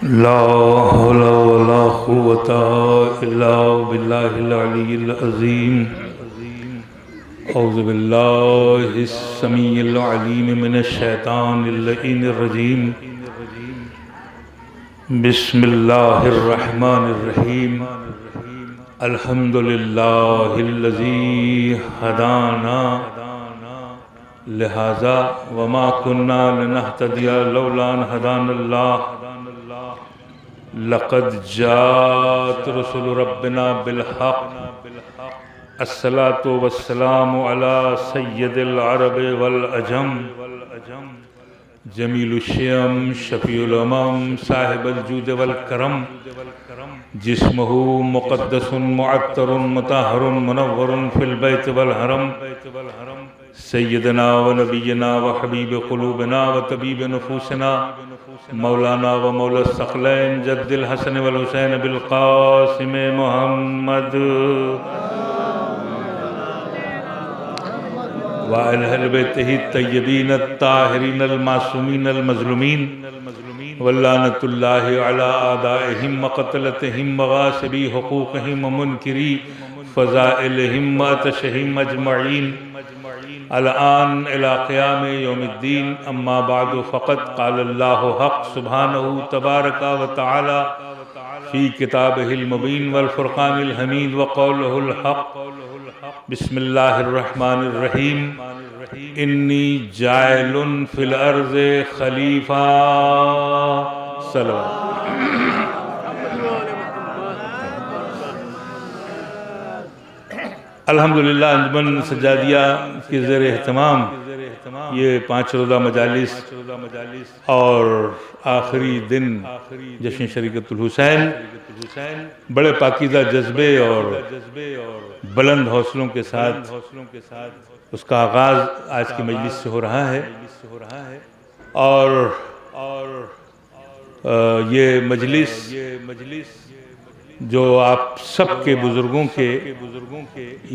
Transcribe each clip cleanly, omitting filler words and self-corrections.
ला हौला वला कुव्वता इल्ला बिल्लाहिल अलिय्यिल अज़ीम। औज़ु बिल्लाहिस समीइल अलीम मिनश शैतानिर लईनिर रजीम। बिस्मिल्लाहिर रहमानिर रहीम। अल्हम्दुलिल्लाहिल्लज़ी हदाना लिहाज़ा वमा कुन्ना लिनहतदिया लौला अन हदानल्लाह। लक़द जात रसूलु रब्बिना बिलहक़। अस्सलातु वस्सलामु अला सय्यदिल अरब वल अजम। जमीलुश्शियम शफ़ीउल उमम साहिबुल जूद वल करम। जिस्मुहु मुक़द्दसुन मुअत्तरुन मुतहहरुन मुनव्वरुन फ़िल बैत वल हरम। सय्यदना व नबियना व हबीब क़ुलूबिना व तबीब नुफूसिना मौलाना व मौला सक़लैन जद्दिल हसन वल हुसैन बिल क़ासिम मुहम्मद व अहल बैतिही तय्यबीन अत्ताहिरीन अल मासूमीन अल मज़लूमीन वल्लानतुल्लाहि अला आदाइहिम व क़त्लतिहिम व गासिबी हुक़ूक़िहिम व मुनकिरी फ़ज़ाइलिहिम व अतशहिम अजमईन अल-आन इला क़ियाम यौमिद्दीन। अम्मा बादु फ़क़द क़ालल्लाहु हक़ सुब्हानहु तबारक व तआला फ़ी किताबिहिल मुबीन वल फ़ुरक़ानिल हमीद व क़ौलुहुल हक़। बिस्मिल्लाहिर रहमानिर रहीम। इन्नी जाइलुन फ़िल अर्ज़ि ख़लीफ़ा। सल्लल्लाहु अल्हम्दुलिल्लाह। अंजुमन सज्जादिया के ज़ेर एहतमाम ये 5 रोज़ा मजालिस और आखिरी दिन जश्न शरीकतुल हुसैन बड़े पाकीज़ा जज्बे और बुलंद हौसलों के साथ उसका आगाज़ आज की मजलिस से हो रहा है। और ये मजलिस जो आप सबके बुज़ुर्गों के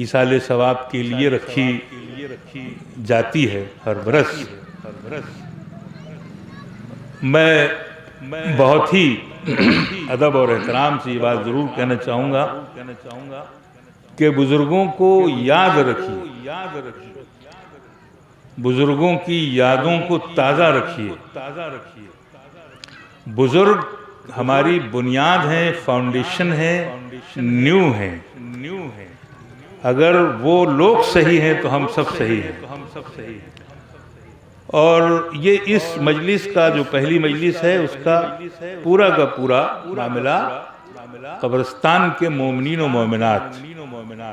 ईसाले सवाब के लिए रखी जाती है हर बरस। मैं बहुत ही अदब और एहतराम से ये बात ज़रूर कहना चाहूँगा कि बुज़ुर्गों को याद रखिए, बुज़ुर्गों की यादों को ताज़ा रखिए। बुज़ुर्ग हमारी बुनियाद है, फाउंडेशन है, न्यू है। अगर वो लोग सही हैं तो हम सब सही हैं। और ये इस मजलिस का जो पहली मजलिस है उसका पूरा का पूरा मामला कब्रिस्तान के मोमिनीन और मोमिनात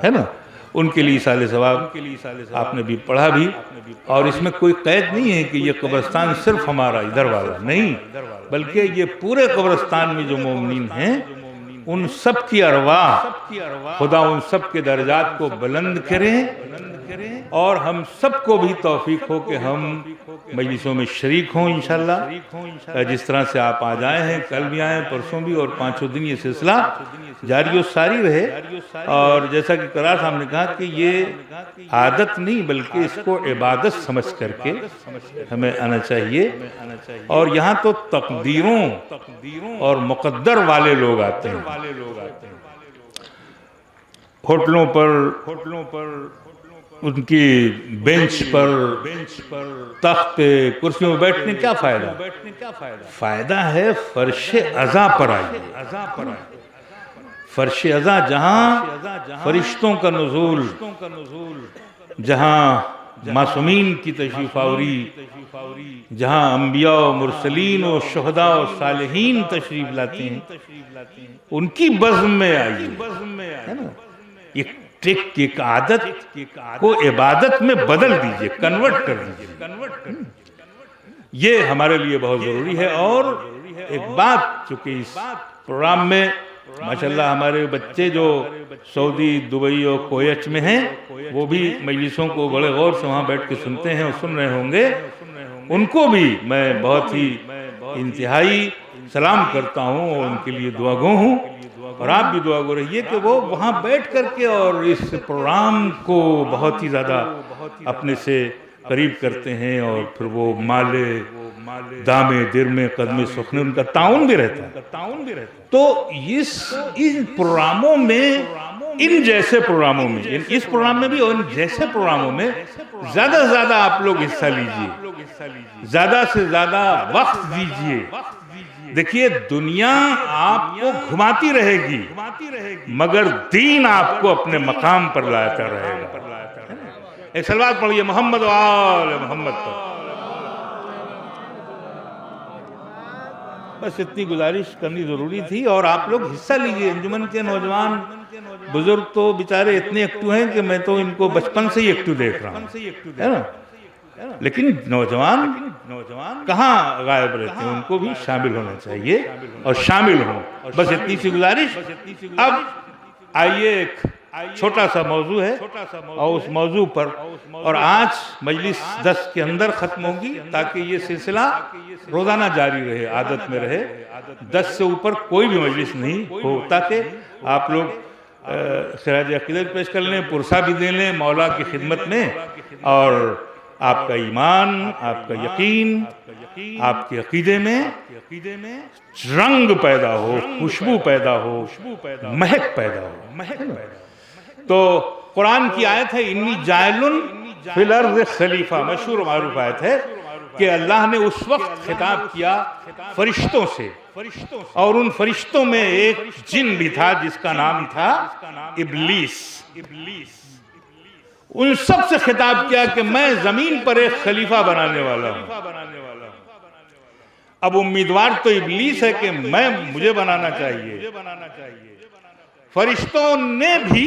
है ना, उनके लिए साले सवाब आपने भी पढ़ा भी। और इसमें कोई कैद नहीं है कि ये कब्रिस्तान सिर्फ हमारा इधर वाला नहीं, बल्कि ये पूरे कब्रिस्तान में जो मोमिनीन हैं उन सब की अरवाह खुदा उन सब के दर्जात को बुलंद करें और हम सबको भी तौफीक हो कि हम मजलिसों में शरीक हों इंशाअल्लाह। जिस तरह से आप आज आए हैं, कल भी आए, परसों भी, और 5 दिन ये सिलसिला जारी और सारी रहे। और जैसा कि करार साहब ने कहा कि ये आदत नहीं बल्कि इसको इबादत समझ करके हमें आना चाहिए। और यहाँ तो तकदीरों और मुक़द्दर वाले लोग आते हैं। होटलों पर उनकी बेंच पर तख्त पे कुर्सियों में बैठने क्या फ़ायदा? फ़ायदा है फर्श अज़ा पर आइए। फर्श अज़ा जहाँ फरिश्तों का नुज़ूल, जहाँ मासूमीन की तशरीफ़ आवरी, जहाँ अम्बिया और मुरसलीन और शुहदा और सालिहीन तशरीफ़ लाते हैं, उनकी बज़्म में आइए, है ना। एक ट्रिक, एक आदत को इबादत में बदल दीजिए, कन्वर्ट कर दीजिए। ये हमारे लिए बहुत ज़रूरी है। और एक बात, चूँकि इस प्रोग्राम में माशाल्लाह हमारे बच्चे जो सऊदी, दुबई और कोयत में हैं, वो भी मजलिसों को बड़े गौर से वहाँ बैठ के सुनते हैं और सुन रहे होंगे। उनको भी मैं बहुत ही इंतहाई सलाम करता हूँ और उनके लिए दुआगो हूँ। और आप भी दुआगो रहिए कि वो वहाँ बैठ करके और इस प्रोग्राम को बहुत ही ज़्यादा अपने से करीब करते हैं और फिर वो माले दामे दिरमे कदमे सुखने, उनका ताउन भी रहता है। तो इन प्रोग्रामों में, इन जैसे प्रोग्रामों में, इस प्रोग्राम में भी और इन जैसे प्रोग्रामों में ज्यादा से ज्यादा आप लोग हिस्सा लीजिए, ज्यादा से ज्यादा वक्त दीजिए। देखिए, दुनिया आपको घुमाती रहेगी मगर दीन आपको अपने मकाम पर लाता रहेगा। एक सलवात पढ़िए मोहम्मद वाले मोहम्मद पर। बस इतनी गुजारिश करनी जरूरी थी। और आप लोग हिस्सा लीजिए। अंजुमन के नौजवान बुजुर्ग तो बेचारे इतने एक्टिव हैं कि मैं तो इनको बचपन से ही एक्टिव देख रहा हूँ, है ना। लेकिन नौजवान कहाँ गायब रहते हैं, उनको भी शामिल होना चाहिए और शामिल हो। बस इतनी सी गुजारिश। अब आइए, एक छोटा सा मौजू है और उस मौजू पर, और आज मजलिस 10 के अंदर खत्म होगी ताकि ये सिलसिला रोजाना जारी रहे, आदत में रहे। 10 से ऊपर कोई भी मजलिस नहीं हो, ताकि आप लोग खिराज अकीदत पेश कर लें, पुरसा भी दे लें मौला की खिदमत में, और आपका ईमान, आपका यकीन, आपके अकीदे में रंग पैदा हो, खुशबू पैदा हो, महक पैदा हो। तो कुरान की आयत है, इन्नी जायलुन फिल अर्ज़ खलीफा, मशहूर मारूफ आयत है कि अल्लाह ने उस वक्त खिताब किया फरिश्तों से, और उन फरिश्तों में एक जिन भी था जिसका नाम था इब्लीस। उन सब से खिताब किया कि मैं जमीन पर एक खलीफा बनाने वाला हूं। अब उम्मीदवार तो इब्लीस है कि मुझे बनाना चाहिए। फरिश्तों ने भी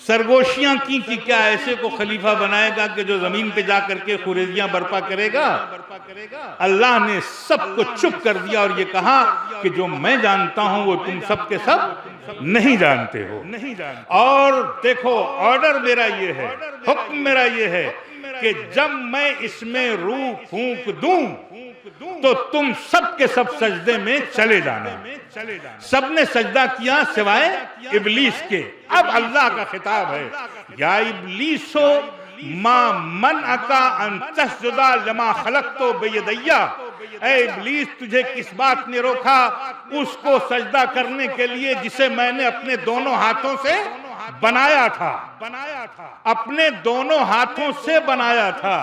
सरगोशियां की कि क्या ऐसे को खलीफा बनाएगा कि जो जमीन पे जा करके खुरेजियां बर्पा करेगा। अल्लाह ने सबको चुप कर दिया और ये कहा कि जो मैं जानता हूं वो तुम सब के सब नहीं जानते हो। और देखो, ऑर्डर मेरा ये है, हुक्म मेरा ये है कि जब मैं इसमें रूह फूंक दूं तो तुम सब के सब सजदे में चले जाना। सबने सजदा किया सिवाय इब्लीस के। अब अल्लाह का खिताब है, या इब्लीसो मा मन अका अन तस्जुदा लमा खलक़तो बियदैया। ऐ इब्लीस, तुझे किस बात ने रोका उसको सजदा करने के लिए जिसे मैंने अपने दोनों हाथों से बनाया था। अपने दोनों हाथों से बनाया था,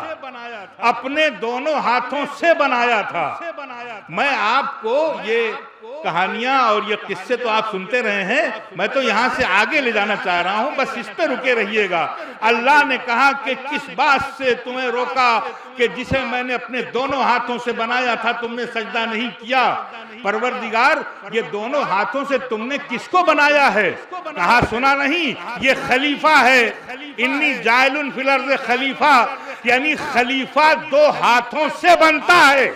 अपने दोनों हाथों से बनाया था। मैं आपको ये कहानियां और ये किस्से तो आप सुनते रहे हैं, मैं तो यहां से आगे ले जाना चाह रहा हूं, बस इस पे रुके रहिएगा। अल्लाह ने कहा कि किस बात से तुम्हें रोका कि जिसे मैंने अपने दोनों हाथों से बनाया था तुमने सजदा नहीं किया। परवरदिगार, ये दोनों हाथों से तुमने किसको बनाया है? कहा सुना नहीं, ये खलीफा है। इन्नी जायलुन फिल अर्ज़ खलीफा, यानी खलीफा 2 हाथों से बनता है।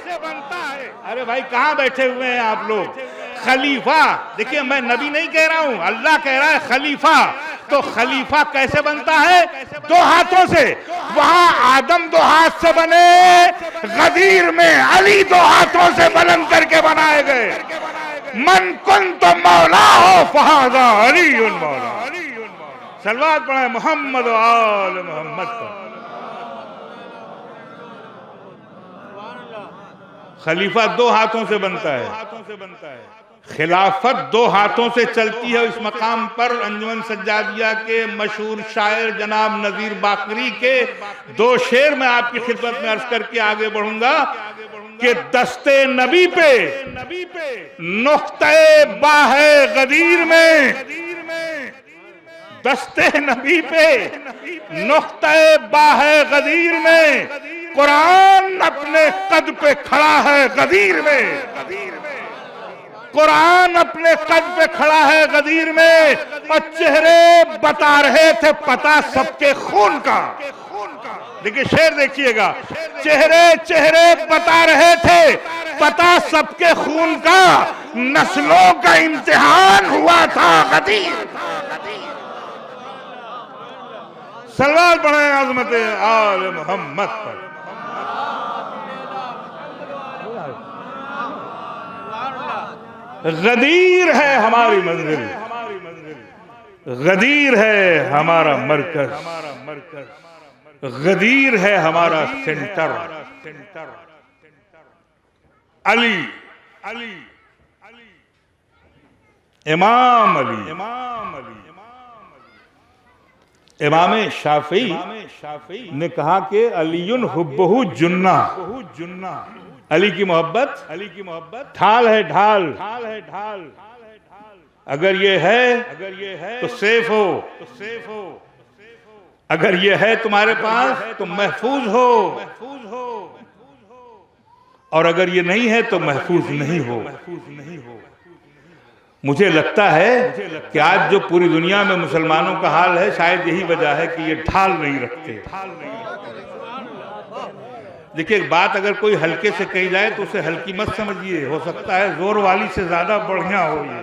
अरे भाई, कहां बैठे हुए हैं आप लोग? खलीफा, देखिए मैं नबी नहीं कह रहा हूं, अल्लाह कह रहा है खलीफा। तो खलीफा कैसे बनता है? 2 हाथों से। वहां आदम 2 हाथ से बने, गदीर में अली 2 हाथों से बुलंद करके बनाए गए। मन कुंत मौला हो फहाजा अली मौला। सलवात पढ़े मोहम्मद आल मोहम्मद पर। खलीफा 2 हाथों से बनता है। खिलाफत 2 हाथों से चलती है। इस मकाम पर अंजुमन सज्जादिया के मशहूर शायर जनाब नजीर बाकरी के 2 शेर में आपकी खिदमत में अर्ज करके आगे बढ़ूंगा कि दस्ते नबी पे नुक्ते बाहे गदीर में, दस्ते नबी पे नुक्ते बाहे गदीर में, कुरान अपने कद पे खड़ा है गदीर में। कुरान अपने कद पे खड़ा है गदीर में, और चेहरे बता रहे थे पता सबके खून का। देखिए शेर देखिएगा, चेहरे बता रहे थे पता सबके खून का, नस्लों का इम्तिहान हुआ था गदीर। सलवात पढ़े अज़मत आल मोहम्मद पर। गदीर है हमारी मंजिल, गदीर है हमारा मरकज, गदीर है हमारा सेंटर। अली, अली, इमाम अली, इमाम अली। इमाम शाफी ने कहा कि अलीयुन हुब्बहु जुन्ना, अली की मोहब्बत ढाल है, ढाल है, ढाल। अगर ये है तो सेफ हो, अगर ये है तुम्हारे पास तो महफूज हो, और अगर ये नहीं है तो महफूज नहीं हो। मुझे लगता है कि आज जो पूरी दुनिया में मुसलमानों का हाल है, शायद यही वजह है कि ये ढाल नहीं रखते। देखिए, बात अगर कोई हल्के से कही जाए तो उसे हल्की मत समझिए, हो सकता है जोर वाली से ज्यादा बढ़िया हो ये।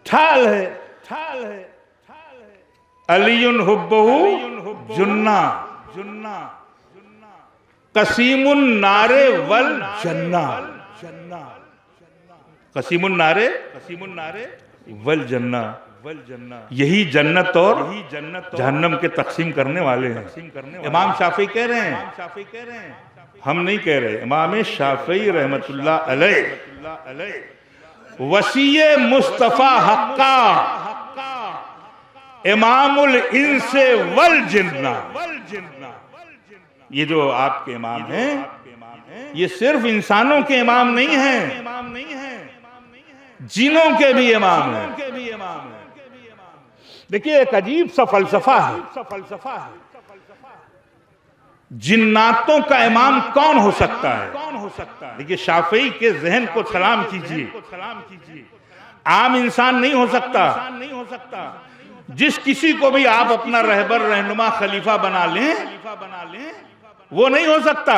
ढाल है, अलीयुन हुब्बहु जुन्ना, कसीमुन नारे वल जन्ना, कसीमुन नारे वल जन्ना। यही जन्नत और जहन्नम के तकसीम करने वाले हैं। इमाम शाफी कह रहे हैं, हम नहीं कह रहे। इमाम शाफी रहमतुल्लाह अलैह वसीए मुस्तफा हक्का इमामुल इंसे वल जिन्ना। ये जो आपके इमाम हैं, ये सिर्फ इंसानों के इमाम नहीं हैं, जिनों के भी इमाम हैं। देखिए, एक अजीब सा फलसफा है। जिन्नातों का इमाम कौन हो सकता है? देखिए, शाफी के जहन को सलाम कीजिए। आम इंसान नहीं हो सकता। जिस किसी को भी आप अपना रहबर, रहनुमा, खलीफा बना लें, वो नहीं हो सकता।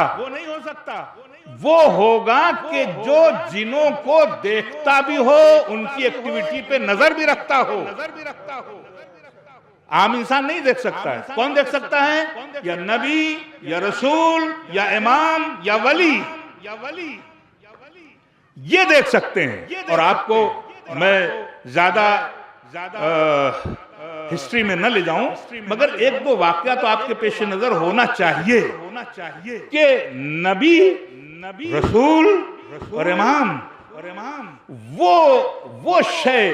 वो होगा कि जो जिनों को देखता भी हो, उनकी एक्टिविटी पे नजर भी रखता हो। आम इंसान नहीं देख सकता है। कौन देख सकता है? या नबी, या रसूल, या इमाम, या वली, ये देख सकते हैं। और आपको मैं ज्यादा हिस्ट्री में न ले जाऊं, मगर एक दो वाकया तो आपके पेश नजर होना चाहिए कि नबी, रसूल और इमाम वो शय,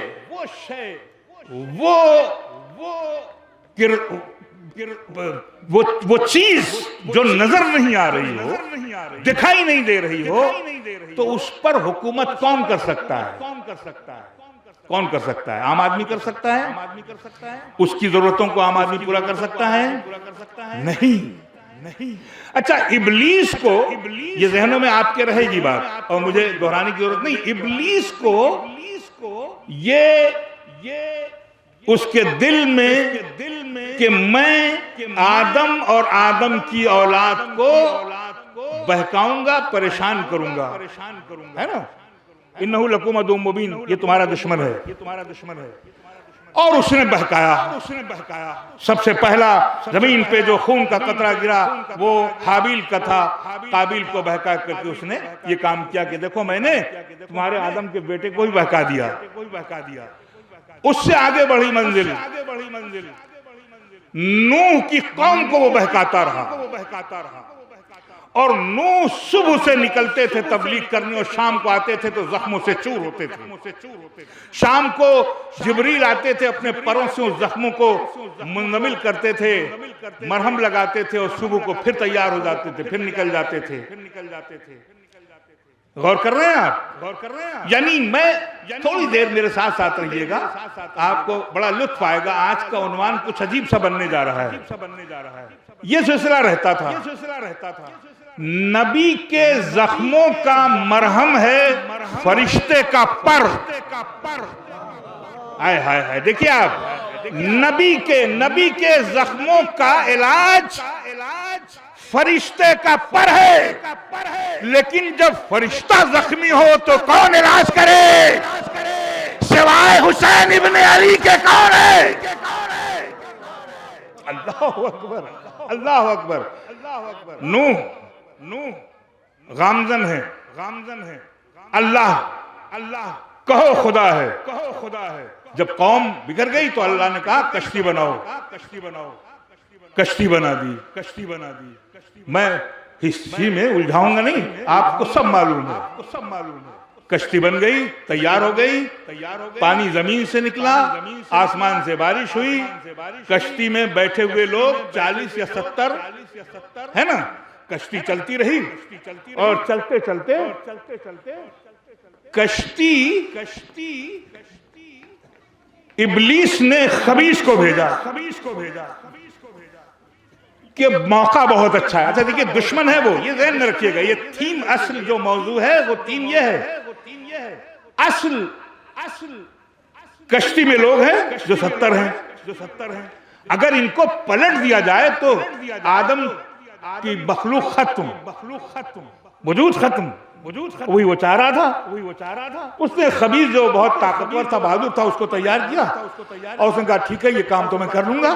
वो चीज जो नजर नहीं आ रही हो, दिखाई नहीं दे रही हो, तो उस पर हुकूमत कौन कर सकता है? आम आदमी कर सकता है? उसकी जरूरतों को आम आदमी पूरा कर सकता है? नहीं। अच्छा, इब्लीस को, ये जहनों में आपके रहेगी बात और मुझे दोहराने की जरूरत नहीं, इब्लीस को ये उसके दिल में कि मैं आदम और आदम की औलाद को बहकाऊंगा, परेशान करूंगा, है ना? इन्नहु लकुम अदुव्वुम मुबीन, ये तुम्हारा दुश्मन है। और उसने बहकाया। सबसे पहला जमीन पे जो खून का कतरा गिरा वो हाबिल का था। काबिल को बहका करके उसने ये काम किया कि देखो, मैंने तुम्हारे आदम के बेटे को ही बहका दिया। उससे आगे बढ़ी मंजिल, नूह की कौम को वो बहकाता रहा। और नूह सुबह से निकलते थे तबलीग करने और शाम को आते थे तो जख्मों से चूर होते थे। शाम को जिब्रील आते थे, अपने परों से उस जख्मों को मुंजमिल करते थे, मरहम लगाते थे, और सुबह को फिर तैयार हो जाते थे, फिर निकल जाते थे। गौर कर रहे हैं आप? यानी मैं थोड़ी देर मेरे साथ रहिएगा, आपको बड़ा लुत्फ आएगा। आज का उन्वान कुछ अजीब सा बनने जा रहा है। ये सिलसिला रहता था। नबी के जख्मों का मरहम है फरिश्ते का पर। हाय, देखिए आप, नबी के जख्मों का इलाज फरिश्ते का पर है। लेकिन जब फरिश्ता जख्मी हो तो कौन इलाज करे? सिवाय हुसैन इब्ने अली के कौन है? अल्लाह अकबर। नूह गामजन है। अल्लाह कहो खुदा है। जब कौम बिगड़ गई तो अल्लाह ने कहा कश्ती बना दी। मैं हिस्ट्री में उलझाऊंगा नहीं, आपको सब मालूम है। कश्ती बन गई, तैयार हो गई, पानी जमीन से निकला, आसमान से बारिश हुई, कश्ती में बैठे हुए लोग 40 या 70 है ना, कश्ती चलती रही और चलते चलते कश्ती इब्लीस ने खबीस को भेजा कि मौका बहुत अच्छा है। अच्छा देखिए, दुश्मन है वो, ये ध्यान में रखिएगा। ये थीम, असल जो मौजू है वो थीम ये है। असल कश्ती में लोग हैं जो 70 हैं। अगर इनको पलट दिया जाए तो आदम की मखलूक खत्म, वजूद खत्म। वही वो चाह रहा था। उसने खबीस जो बहुत ताकतवर था, बहादुर था, उसको तैयार किया और उसने कहा ठीक है, ये काम तो मैं कर लूंगा।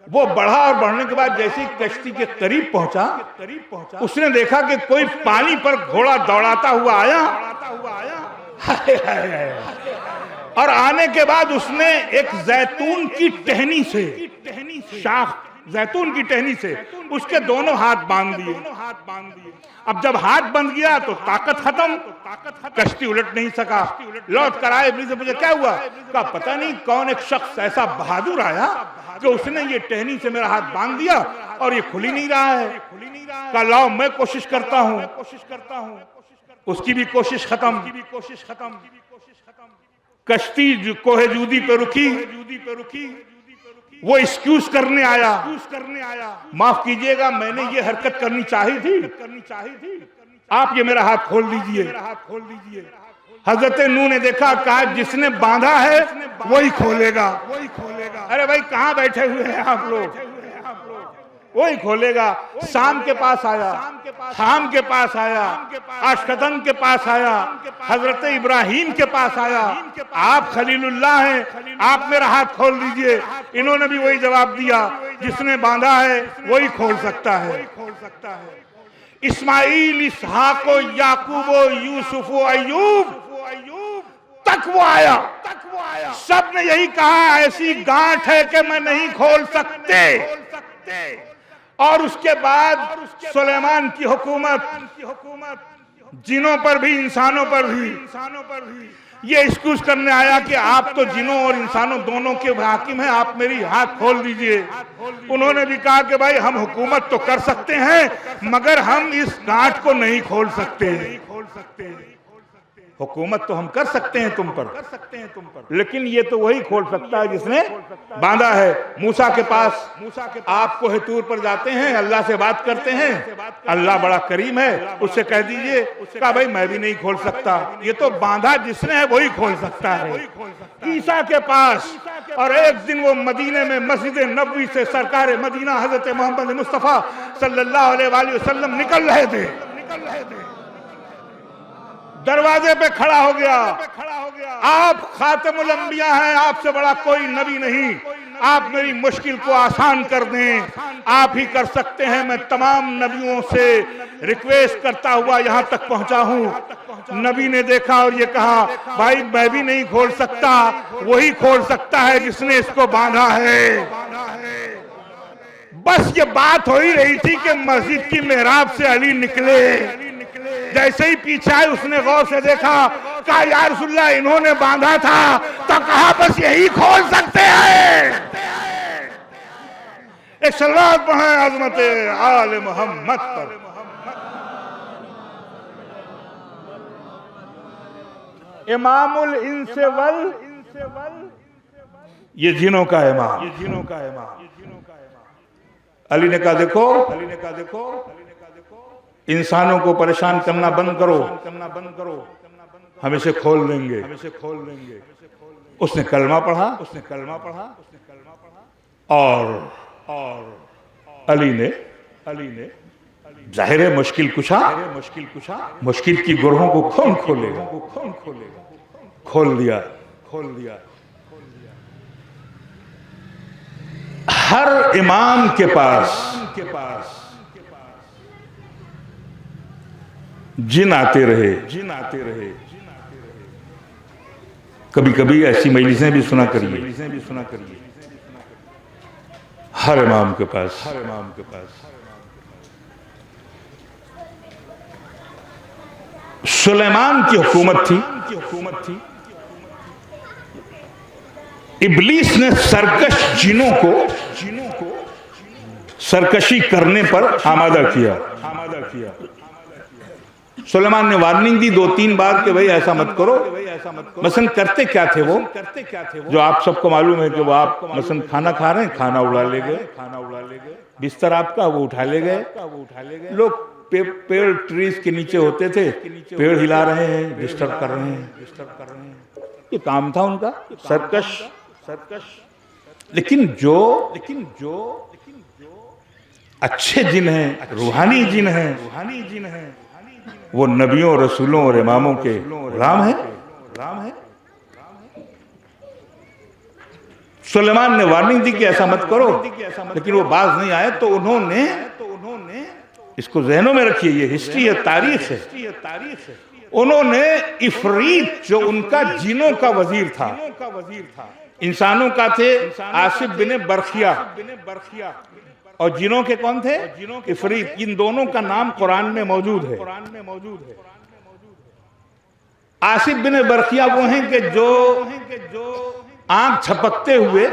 वो बढ़ा और बढ़ने के बाद जैसे ही कश्ती के करीब पहुंचा, उसने देखा कि कोई पानी पर घोड़ा दौड़ाता हुआ आया। और आने के बाद उसने एक जैतून की टहनी से, शाख जैतून की टहनी से उसके दोनों हाथ बांध दिए। अब जब हाथ बंध गया तो ताकत खत्म, कश्ती उलट नहीं सका। लौट कर आए, इब्लीस से पूछा क्या हुआ? कहा पता नहीं कौन एक शख्स ऐसा बहादुर आया कि उसने ये टहनी से मेरा हाथ बांध दिया और ये खुल ही नहीं रहा है। कहा लाओ मैं कोशिश करता हूं। उसकी भी कोशिश खत्म। कश्ती कोहे जूदी पे रुकी। वो एक्सक्यूज करने आया, माफ कीजिएगा मैंने ये हरकत करनी चाहिए थी, आप ये मेरा हाथ खोल दीजिए। हजरत नूह ने देखा, कहा जिसने बांधा है वही खोलेगा। अरे भाई कहाँ बैठे हुए हैं आप लोग? वही खोलेगा। शाम के पास आया, हाम के पास आया, अशकदन के पास आया, हजरत इब्राहिम के पास आया, आप खलीलुल्लाह हैं, आप मेरा हाथ खोल दीजिए। इन्होंने भी वही जवाब दिया, जिसने बांधा है वही खोल सकता है। इस्माइल, इसहाक, याकूब, यूसुफ, अय्यूब तक वो आया। सब ने यही कहा ऐसी गांठ है कि मैं नहीं खोल सकते। और उसके बाद सुलेमान की हुकूमत जिनों पर भी इंसानों पर भी ये एक्सक्यूज करने आया कि आप तो जिनों और इंसानों दोनों के हाकिम हैं, आप मेरी हाथ खोल दीजिए। उन्होंने भी कहा कि भाई हम हुकूमत तो कर सकते हैं मगर हम इस गांठ को नहीं खोल सकते। हुकूमत तो हम कर सकते हैं तुम पर, लेकिन ये तो वही खोल सकता है जिसने बांधा है। मूसा के पास आप कोहे तूर पर जाते हैं, अल्लाह से बात करते हैं, अल्लाह बड़ा करीम है, उससे कह दीजिए। कहा भाई मैं भी नहीं खोल सकता, ये तो बांधा जिसने है वही खोल सकता है। ईसा के पास, और एक दिन वो मदीने में मस्जिद नबवी से सरकार मदीना हजरत मोहम्मद मुस्तफा सल्लल्लाहु अलैहि वसल्लम निकल रहे थे। दरवाजे पे खड़ा हो गया। आप खातमुल अंबिया हैं, आपसे बड़ा कोई नबी नहीं, आप मेरी मुश्किल को आसान कर दें, आप ही कर सकते हैं। मैं तमाम नबियों से रिक्वेस्ट करता हुआ यहाँ तक पहुँचा हूँ। नबी ने देखा और ये कहा भाई मैं भी नहीं खोल सकता, वही खोल सकता है जिसने इसको बांधा है। बस ये बात हो ही रही थी कि मस्जिद की मेहराब से अली निकले। जैसे ही पीछे आए उसने गौर से देखा, कहा या रसूलल्लाह इन्होंने बांधा था, तो कहा बस यही खोल सकते हैं। एक सलावत पढ़ें अज़मत आले मोहम्मद पर। इमामुल इंस वल, ये जिनों का इमाम। अली ने कहा देखो इंसानों को परेशान करना बंद करो, हम इसे खोल देंगे। उसने कलमा पढ़ा और अली ने जाहिर है मुश्किल कुशा, मुश्किल की गुरहों को कौन खोलेगा, खोल दिया। हर इमाम के पास जिन आते रहे। कभी कभी ऐसी मजलिसें भी सुना करिए। हर इमाम के पास सुलेमान की हुकूमत थी। इब्लीस ने सरकश जिनों को सरकशी करने पर आमादा किया। सुलेमान ने वार्निंग दी 2-3 बार कि भाई ऐसा मत करो। मसलन करते क्या थे वो, जो आप सबको मालूम है कि वो आप मसलन खाना खा रहे हैं, खाना उड़ा ले गए, बिस्तर आपका वो उठा ले गए। लोग पेड़ ट्रीज के नीचे होते थे, पेड़ हिला रहे हैं, डिस्टर्ब कर रहे हैं। ये काम था उनका, सरकश। लेकिन जो अच्छे जिन हैं, रूहानी जिन हैं, वो नबियों, रसूलों और इमामों के गुलाम है। सुलेमान ने वार्निंग दी कि ऐसा मत करो, लेकिन वो बाज नहीं आए। तो उन्होंने, इसको जहनों में रखिए, ये हिस्ट्री है, तारीख है। उन्होंने इफरीत, जो उनका जिनों का वजीर था, इंसानों का थे आसिफ बिन बरखिया, और जिनों के कौन थे? इफरीत। इन दोनों का नाम कुरान में मौजूद है। आसिफ बिन बरखिया वो हैं कि जो आंख छपकते हुए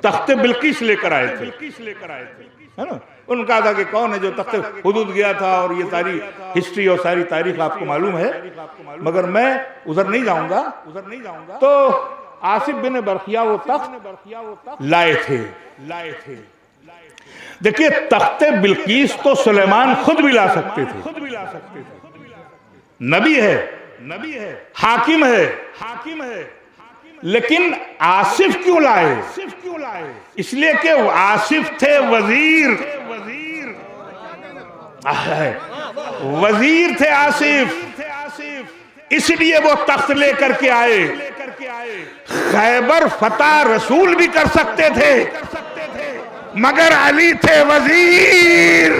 तख्ते बिल्किस लेकर आए थे, है ना। उनका था कि कौन है जो तख्ते हुदूद गया था, और ये सारी हिस्ट्री और सारी तारीख आपको मालूम है, मगर मैं उधर नहीं जाऊंगा। तो आसिफ बिन बरखिया वो तख्त लाए थे। देखिए, तख्ते बिल्किस तो सुलेमान खुद भी ला सकते थे। नबी है, हाकिम है, लेकिन आसिफ क्यों लाए? इसलिए कि आसिफ थे वजीर थे आसिफ, इसलिए वो तख्त लेकर के आए। खैबर फतह रसूल भी कर सकते थे, मगर अली थे वजीर,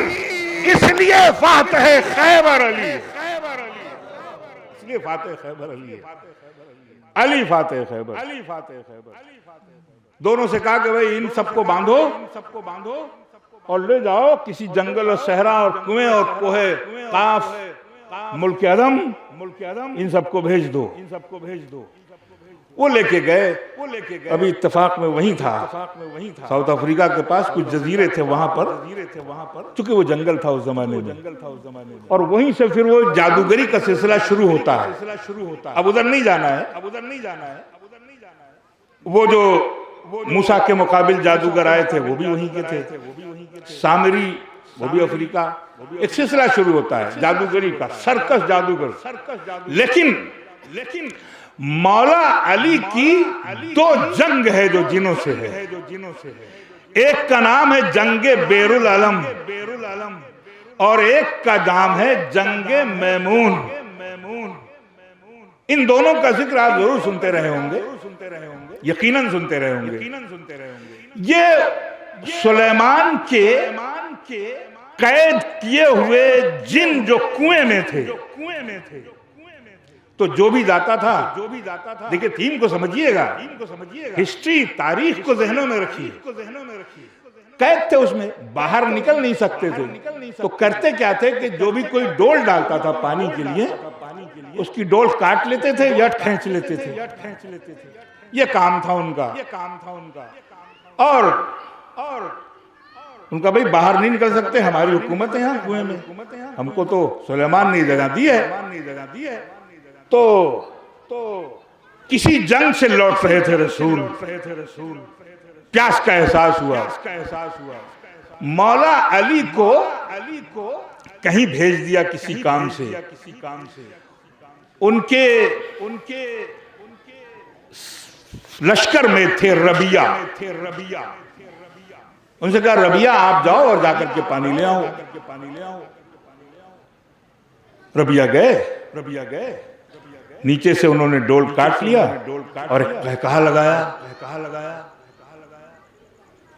इसलिए फातह खैबर अली, इसलिए फातह खैबर अली फातह खैबर। दोनों से कहा कि भाई इन सबको बांधो और ले जाओ किसी जंगल और सहरा और कुएं और कोहे काफ, मुल्क आदम, इन सबको भेज दो। वो लेके गए। अभी इत्तेफाक में वहीं था, साउथ अफ्रीका के पास कुछ जजीरे थे वहां पर, चूंकि वो जंगल था उस जमाने में, और वहीं से फिर वो जादूगरी का सिलसिला शुरू होता है। अब उधर नहीं जाना है। वो जो मूसा के मुकाबिल जादूगर आए थे वो भी वहीं के थे, सामरी वो भी अफ्रीका। एक सिलसिला शुरू होता है जादूगरी का, सर्कस जादूगर। लेकिन मौला अली की 2 जंग है जो जिनों से है। एक का नाम है जंगे बेरुल अलम, और एक का नाम है जंगे मैमून। इन दोनों का जिक्र आप जरूर सुनते रहे होंगे, यकीनन सुनते रहे होंगे। ये सुलेमान के कैद किए हुए जिन जो कुएं में थे, तो जो भी जाता था, देखिए थीम को समझिएगा, हिस्ट्री तारीख को जहनों में रखिए। कैद थे उसमें, बाहर निकल नहीं सकते थे, तो करते क्या थे कि जो भी कोई डोल डालता था पानी के लिए, उसकी डोल काट लेते थे, यट खींच लेते थे। ये काम था उनका। और उनका भाई बाहर नहीं निकल सकते, हमारी हुकूमत है यहाँ कुएं में, हमको तो सुलेमान ने जगह दी है। तो किसी जंग से लौट रहे थे रसूल, प्यास का एहसास हुआ। मौला अली को कहीं भेज दिया किसी काम से। उनके लश्कर में थे रबिया। उनसे कहा रबिया आप जाओ और जाकर के पानी ले आओ। रबिया गए, नीचे से उन्होंने डोल काट लिया और एक कहा लगाया।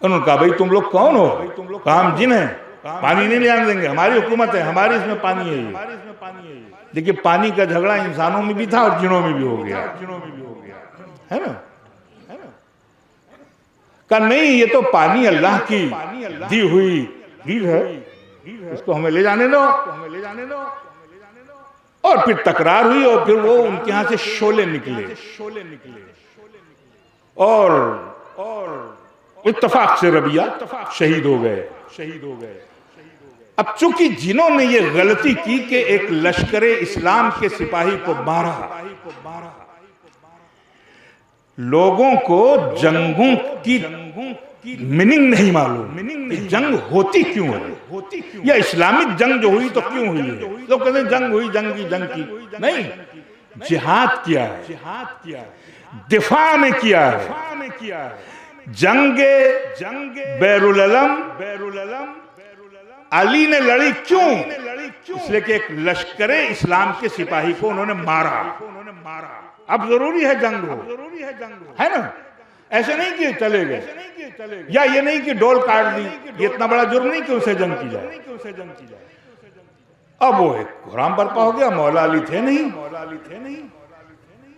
उन्होंने कहा भाई तुम लोग कौन हो? काम जिन है, पानी नहीं ले आने देंगे, हमारी हुकूमत है, हमारी इसमें पानी है। देखिए पानी का झगड़ा इंसानों में भी था और जिनों में भी हो गया, है ना। कहा नहीं, ये तो पानी अल्लाह की दी हुई गिर है, इसको हमें ले जाने दो। और फिर तकरार हुई और फिर वो उनके यहां से शोले निकले और इत्तफाक से रबिया शहीद हो गए। अब चूंकि जिन्होंने ये गलती की कि एक लश्करे इस्लाम के सिपाही को मारा, लोगों को जंगों की मीनिंग नहीं मालूम, जंग होती क्यों है, या इस्लामिक जंग जो हुई तो क्यों हुई है। लोग कहते हैं जंग हुई, जंग की नहीं, जिहाद किया है, दिफा में किया है। जंग बैरुल अलम अली ने लड़ी क्यों? इसलिए कि एक लश्करे इस्लाम के सिपाही को उन्होंने मारा। अब जरूरी है जंग हो, है ना, ऐसे नहीं कि चले गए, या ये नहीं कि डोल काट दी, ये इतना बड़ा जुर्म नहीं कि उसे जंग की जाए। अब वो एक खुराम बर्पा हो गया, मौला अली थे नहीं,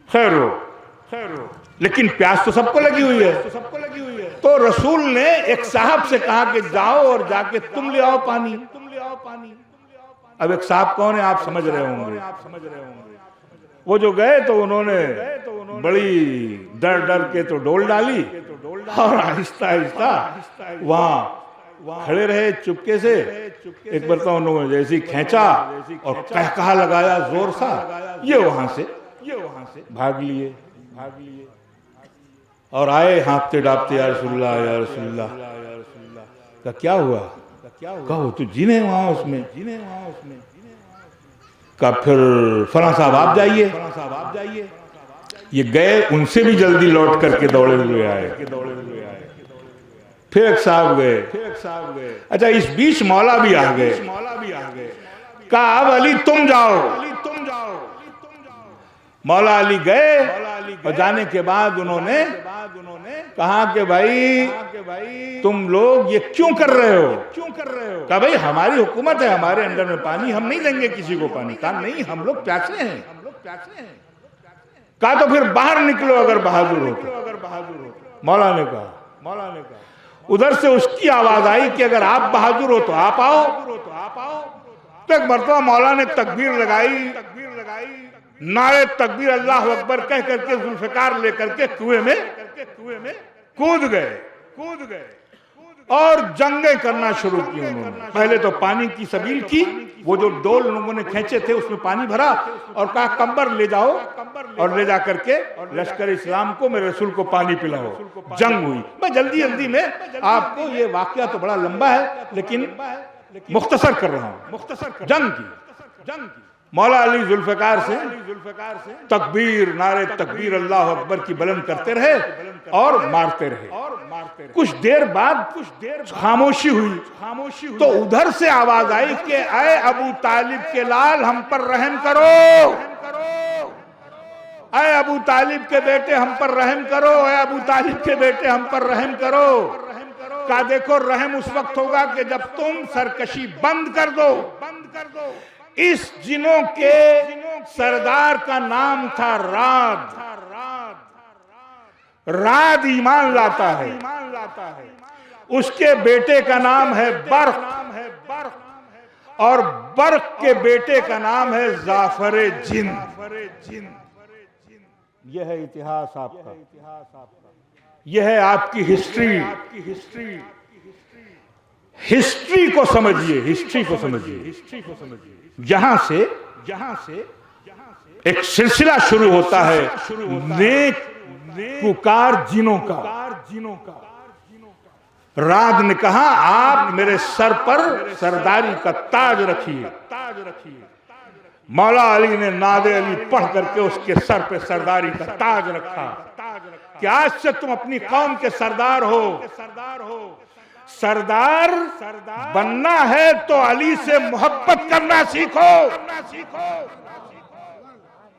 खैर हो, लेकिन प्यास तो सबको लगी हुई है। तो रसूल ने एक साहब से कहा कि जाओ और जाके तुम ले आओ पानी। अब एक साहब कौन है आप समझ रहे होंगे। वो जो गए तो उन्होंने बड़ी डर के तो डोल डाली और आहिस्ता वहां खड़े रहे चुपके से। एक बार तो उन्होंने जैसे खींचा और कहकहा लगाया जोर सा, ये वहां से भाग लिए और आए हाँफते डापते, या रसूलुल्लाह का क्या हुआ, कहो तो जिने वहां उसमें का, फिर फलां साहब आप जाइए। ये गए, उनसे भी जल्दी लौट करके दौड़े हुए आए। फिर एक साहब गए। अच्छा, इस बीच मौला भी आ गए। कहा अब अली तुम जाओ। मौला अली गए और जाने के बाद उन्होंने कहा कि भाई तुम लोग ये क्यों कर रहे हो? कहा भाई हमारी हुकूमत है, हमारे अंडर में पानी, हम नहीं देंगे किसी को पानी। कहा नहीं, हम लोग प्यासे हैं। कहा तो फिर बाहर निकलो अगर बहादुर हो तो। मौला ने कहा, उधर से उसकी आवाज आई कि अगर आप बहादुर हो तो आप आओ। तो एक मरतबा मौला ने तकबीर लगाई, नारे तकबीर अल्लाह अकबर कह करके जुल्फिकार लेकर के कुएं में कूद गए और जंगें करना शुरू की उन्होंने। पहले तो पानी की सबील की, वो जो डोल लोगों ने खींचे थे उसमें पानी भरा और कहा कंबर ले जाओ और ले जा करके लश्कर इस्लाम को, मेरे रसूल को पानी पिलाओ। जंग हुई। मैं जल्दी में आपको, ये वाकया तो बड़ा लंबा है लेकिन मुख्तसर कर रहा हूं। जंग की मौला अली जुल्फिकार से तकबीर, नारे तकबीर अल्लाह अकबर की बुलंद करते रहे और मारते रहे। कुछ देर बाद खामोशी हुई तो उधर से आवाज आई कि ऐ अबू तालिब के लाल, हम पर रहम करो। ऐ अबू तालिब के बेटे हम पर रहम करो। ऐ अबू तालिब के बेटे हम पर रहम करो। का देखो रहम उस वक्त होगा कि जब तुम सरकशी बंद कर दो। इस जिनों के सरदार का नाम था राद ईमान लाता है। उसके बेटे का नाम है बर्क और बर्क के बेटे का नाम है जाफर जिन। यह है इतिहास आपका, यह है आपकी हिस्ट्री। हिस्ट्री को समझिए। जहां से एक सिलसिला शुरू होता है नेक पुकार जिनों का। राद ने कहा आप मेरे सर पर सरदारी का ताज रखिए। मौला अली ने नादे अली पढ़ करके उसके सर पे सरदारी का ताज रखा कि आज से तुम अपनी कौम के सरदार हो। सरदार बनना है तो अली से मोहब्बत करना सीखो।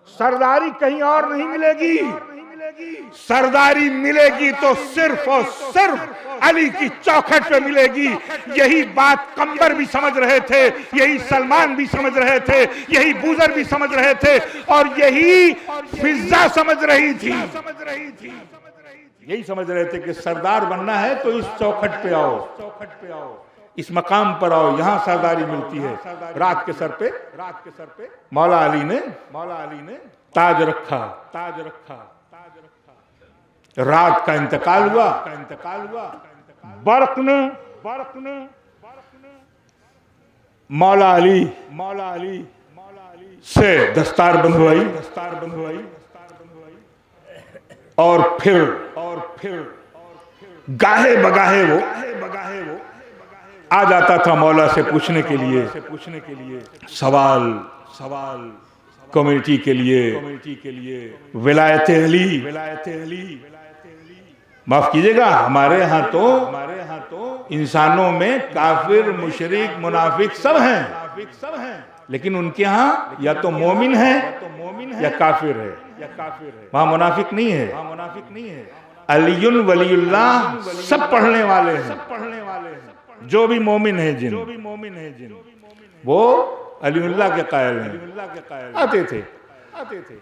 सरदारी कहीं और नहीं मिलेगी। सरदारी मिलेगी तो सिर्फ और सिर्फ अली की चौखट पे मिलेगी। यही बात कंबर भी समझ रहे थे, यही सलमान भी समझ रहे थे, यही बूजर भी समझ रहे थे और यही फिजा समझ रही थी। यही समझ रहे थे कि सरदार बनना है तो इस चौखट पे आओ। इस मकाम पर आओ, यहाँ सरदारी मिलती है। रात के सर पे मौला अली ने ताज रखा। रात का इंतकाल हुआ। बर्क ने मौला अली से दस्तार बंधवाई और फिर गाहे बगाहे वो आ जाता था मौला से पूछने के लिए सवाल कम्युनिटी के लिए विलायत अली। माफ कीजिएगा, हमारे यहाँ तो इंसानों में काफिर, मुशरिक, मुनाफिक सब हैं, लेकिन उनके यहाँ या तो मोमिन है या काफिर है, वहां मुनाफिक नहीं है। अलीयुन वलीउल्लाह सब पढ़ने वाले हैं। जो भी मोमिन है जिन वो अलीउल्लाह के कायल हैं, आते थे।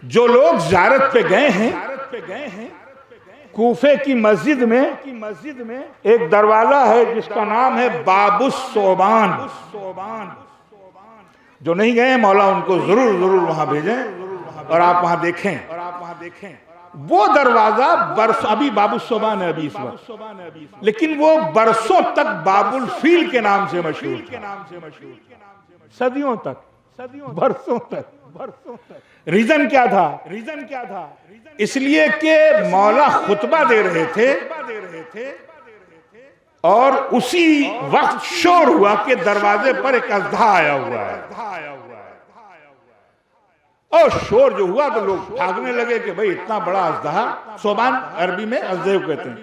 जो लोग ज़ियारत पे गए हैं, कूफे की मस्जिद में एक दरवाजा है जिसका नाम है बाबुस सोबान। जो नहीं गए मौला उनको जरूर वहां भेजें और आप वहां देखें। वो दरवाजा अभी बाबुस सोबान है अभी इस वक्त, लेकिन वो बरसों तक बाबुल फील के नाम से मशहूर, सदियों तक, बरसों तक। रीजन क्या था? इसलिए कि मौला खुतबा दे रहे थे और उसी वक्त शोर हुआ कि दरवाजे पर एक अजदा आया हुआ है। और शोर जो हुआ तो लोग भागने लगे कि भाई इतना बड़ा अजदा, सोबान अरबी में अजदे को कहते हैं,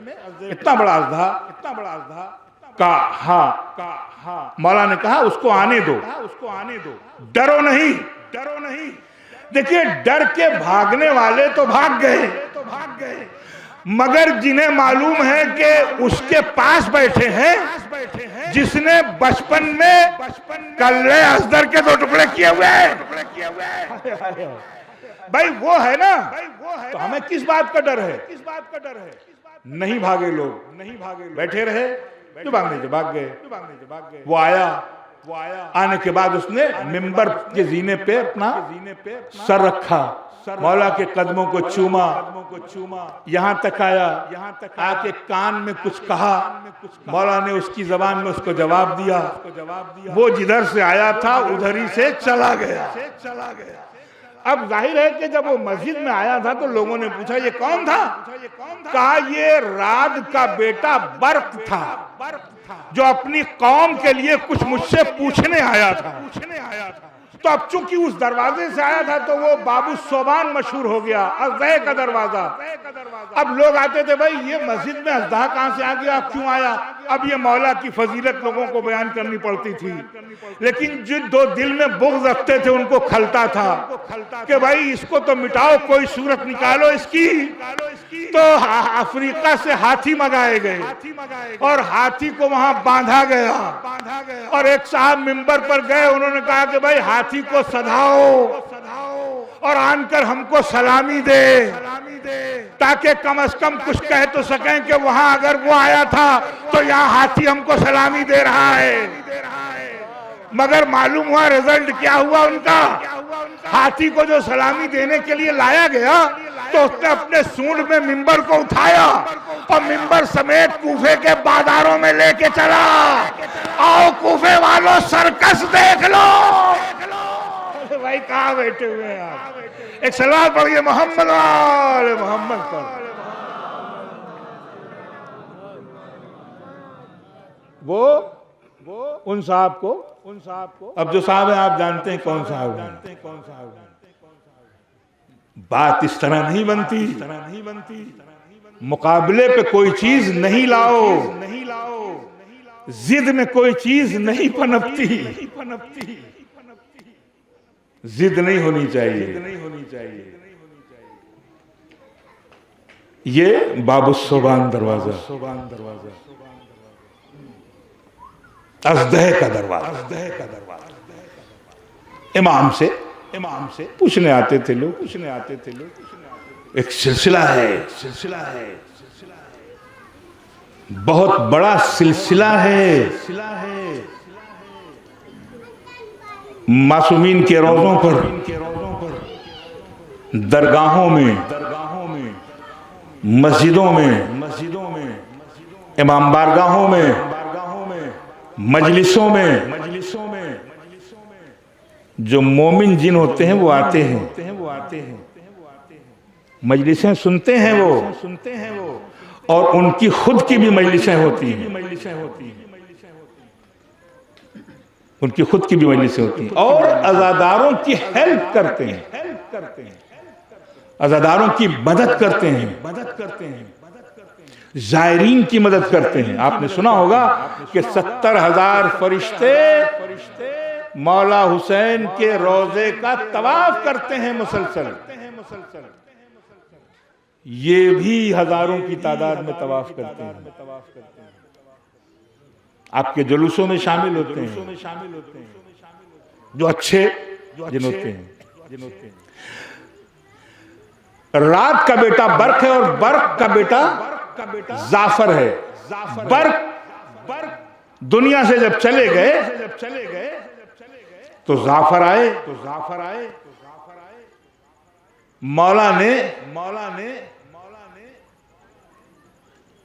इतना बड़ा अजदा का मौला ने कहा उसको आने दो, डरो नहीं। देखिए, डर के भागने वाले तो भाग गए, मगर जिन्हें मालूम है कि उसके पास बैठे हैं जिसने बचपन में कल्ले असदर के 2 टुकड़े किए हुए भाई वो है ना, तो हमें किस बात का डर है? नहीं भागे लोग, बैठे रहे, जो भागने से भाग गए। वो आया, आने के बाद उसने मिंबर के जीने पे अपना सर रखा, मौला के कदमों को चूमा, यहाँ तक आया, आके कान में कुछ कहा, मौला ने उसकी जबान में उसको जवाब दिया। वो जिधर से आया था उधर ही से चला गया। अब जाहिर है कि जब वो मस्जिद में आया था तो लोगों ने पूछा ये कौन था? कहा ये राद का बेटा बर्क था, जो अपनी कौम के लिए कुछ मुझसे पूछने आया था। तो अब चूंकि उस दरवाजे से आया था तो वो बाबू सोबान मशहूर हो गया, अजदह का दरवाजा। अब लोग आते थे, भाई ये मस्जिद में अजदह कहां से आ गया, क्यों आया? अब ये मौला की फजीलत लोगों को बयान करनी पड़ती थी, लेकिन जो 2 दिल में बुग़्ज़ रखते थे उनको खलता था कि भाई इसको तो मिटाओ, कोई सूरत निकालो इसकी। तो अफ्रीका से हाथी मंगाए गए और हाथी को वहां बांधा गया और एक साहब मिंबर पर गए, उन्होंने कहा कि भाई हाथी को सधाओ और आनकर हमको सलामी दे, ताकि कम से कम कुछ कह तो सकें कि वहां अगर वो आया था तो यहाँ हाथी हमको सलामी दे रहा है। मगर मालूम हुआ रिजल्ट क्या हुआ उनका? हाथी को जो सलामी देने के लिए लाया गया तो उसने अपने सूंड में मिंबर को उठाया और मिंबर समेत कूफे के बाजारों में लेके चला। आओ कूफे वालों, सर्कस देख लो। भाई कहाँ बैठे हुए हैं आप? एक सलाम पढ़िए मोहम्मद वाले मोहम्मद पर। वो उन साहब को अब जो साहब है आप जानते हैं कौन साहब है। बात इस तरह नहीं बनती, मुकाबले पे कोई चीज नहीं लाओ, जिद में कोई चीज नहीं पनपती, जिद नहीं होनी चाहिए। ये बाबुस सोबान दरवाजा, अजदह का दरवाजा। इमाम से पूछने आते थे लोग। एक सिलसिला है, बहुत बड़ा सिलसिला है। मासूमीन के रोज़ों पर, दरगाहों में, मस्जिदों में, इमाम बारगाहों में, मजलिसों में जो मोमिन जिन होते हैं वो आते हैं, मजलिसें सुनते हैं वो, और उनकी खुद की भी मजलिसें होती हैं, उनकी खुद की भी मजलिसें होती हैं, और अज़ादारों की हेल्प करते हैं, अज़ादारों की मदद करते हैं, ज़ायरीन की मदद करते हैं। आपने सुना होगा कि 70,000 फरिश्ते मौला हुसैन के रोजे का तवाफ करते हैं मुसलसल। ये भी हजारों की तादाद में तवाफ करते हैं, आपके जुलूसों में शामिल होते हैं, जो अच्छे जिन होते हैं। रात का बेटा बर्क है और बर्क का बेटा जाफर है। बर्क दुनिया से जब चले गए तो जाफर आए। मौला ने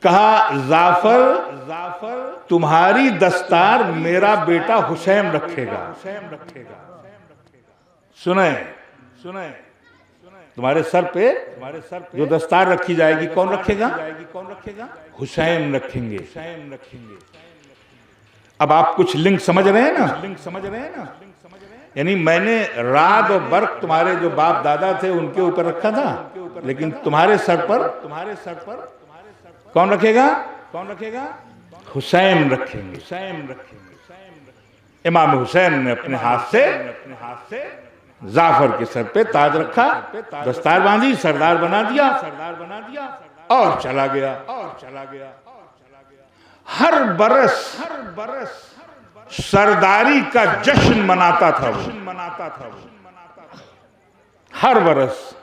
कहा, जाफर तुम्हारी दस्तार मेरा बेटा हुसैन रखेगा। सुने, तुम्हारे सर पे जो दस्तार रखी जाएगी कौन रखेगा? हुसैन रखेंगे। अब आप कुछ लिंक समझ रहे हैं ना? यानी मैंने रात और बर्क तुम्हारे जो बाप दादा थे उनके ऊपर रखा था, लेकिन तुम्हारे सर पर कौन रखेगा? हुसैन रखेंगे। इमाम हुसैन ने अपने हाथ से जाफर के सर पे ताज रखा, दस्तार बांधी, सरदार बना दिया और चला गया। हर बरस सरदारी का जश्न मनाता था वो। हर बरस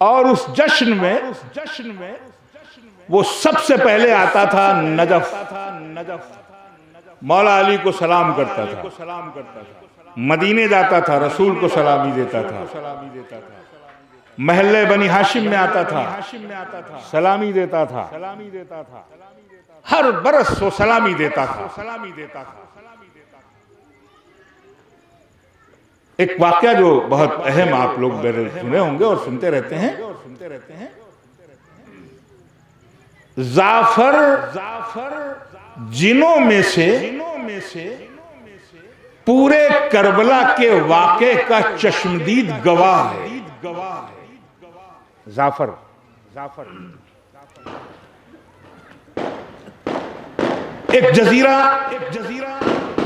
और उस जश्न में वो सबसे पहले आता था नजफ। मौला अली को सलाम करता था, मदीने जाता था, रसूल को सलामी देता था, महल्ले बनी हाशिम में आता था, सलामी देता था। हर बरस वो सलामी देता था। एक वाकया जो बहुत अहम आप लोग सुने होंगे और सुनते रहते हैं। जाफर जिनों में से पूरे करबला के वाक़े का चश्मदीद गवाह है। जाफर एक जजीरा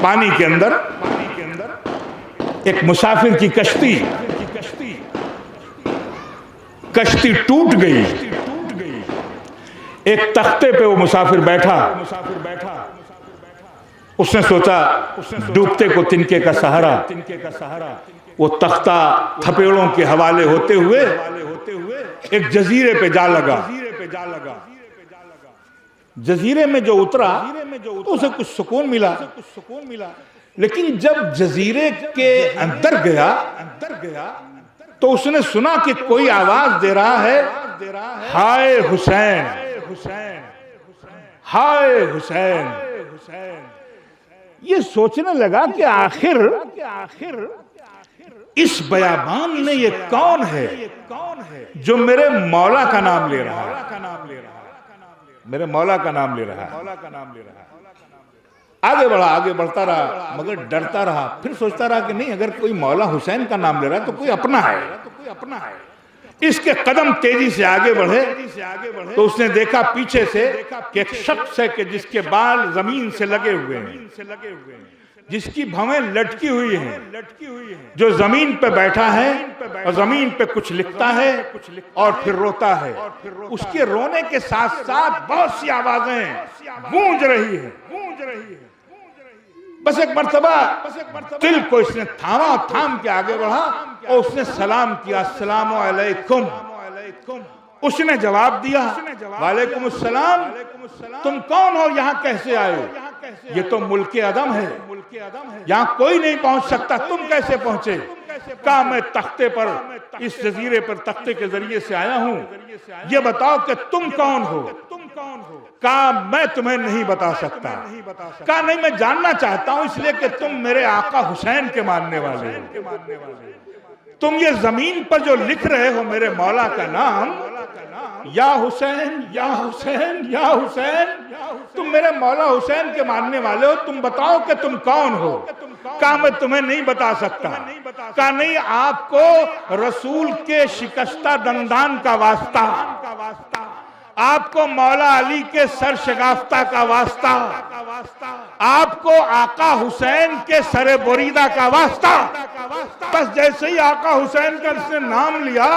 पानी के अंदर एक मुसाफिर की कश्ती टूट गई। एक तख्ते पे वो मुसाफिर बैठा। उसने सोचा डूबते को तिनके का सहारा। वो तख्ता थपेड़ों के हवाले होते हुए एक जजीरे पे जा लगा। जजीरे में जो उतरा तो उसे कुछ सुकून मिला, लेकिन जब जजीरे के अंदर गया तो उसने सुना कि कोई आवाज दे रहा है, हाय हुसैन, हाय हुसैन। ये सोचने लगा कि आखिर इस बयाबान में ये कौन है जो मेरे मौला का नाम ले रहा है, मेरे मौला का नाम ले रहा है। आगे बढ़ता रहा, मगर डरता रहा। फिर सोचता रहा कि नहीं, अगर कोई मौला हुसैन का नाम ले रहा है तो कोई अपना है। इसके कदम तेजी से आगे बढ़े तो उसने देखा पीछे से कि एक शख्स है कि जिसके बाल जमीन से लगे हुए हैं, जिसकी भवें लटकी हुई हैं, जो जमीन पे बैठा है और जमीन पे कुछ लिखता है और फिर रोता है। उसके रोने के साथ साथ बहुत सी आवाजें गूंज रही है। बस एक मर्तबा दिल को इसने थाम के आगे बढ़ा और उसने सलाम किया, अस्सलामु अलैकुम। उसने जवाब दिया, वालेकुम अस्सलाम। तुम कौन हो, यहाँ कैसे आए? ये तो मुल्के अदम है, यहाँ कोई नहीं पहुंच सकता, तुम कैसे पहुंचे? कहा मैं तख्ते पर, इस जजीरे पर तख्ते के जरिए से आया हूं, ये बताओ कि तुम कौन हो? कहा मैं तुम्हें नहीं बता सकता। कहा नहीं, मैं जानना चाहता हूं, इसलिए कि तुम मेरे आका हुसैन के मानने वाले हो। तुम ये जमीन पर जो लिख रहे हो मेरे मौला का नाम, या हुसैन या हुसैन या हुसैन, तुम मेरे मौला हुसैन के मानने वाले हो, तुम बताओ कि तुम कौन हो? कहा मैं तुम्हें नहीं बता सकता। कहा नहीं, आपको रसूल के शिकस्ता दंदान का वास्ता, आपको मौला अली के सर शगाफ्ता का वास्ता, आपको आका हुसैन के सरे बोरीदा का वास्ता। बस जैसे ही आका हुसैन का उसने नाम लिया,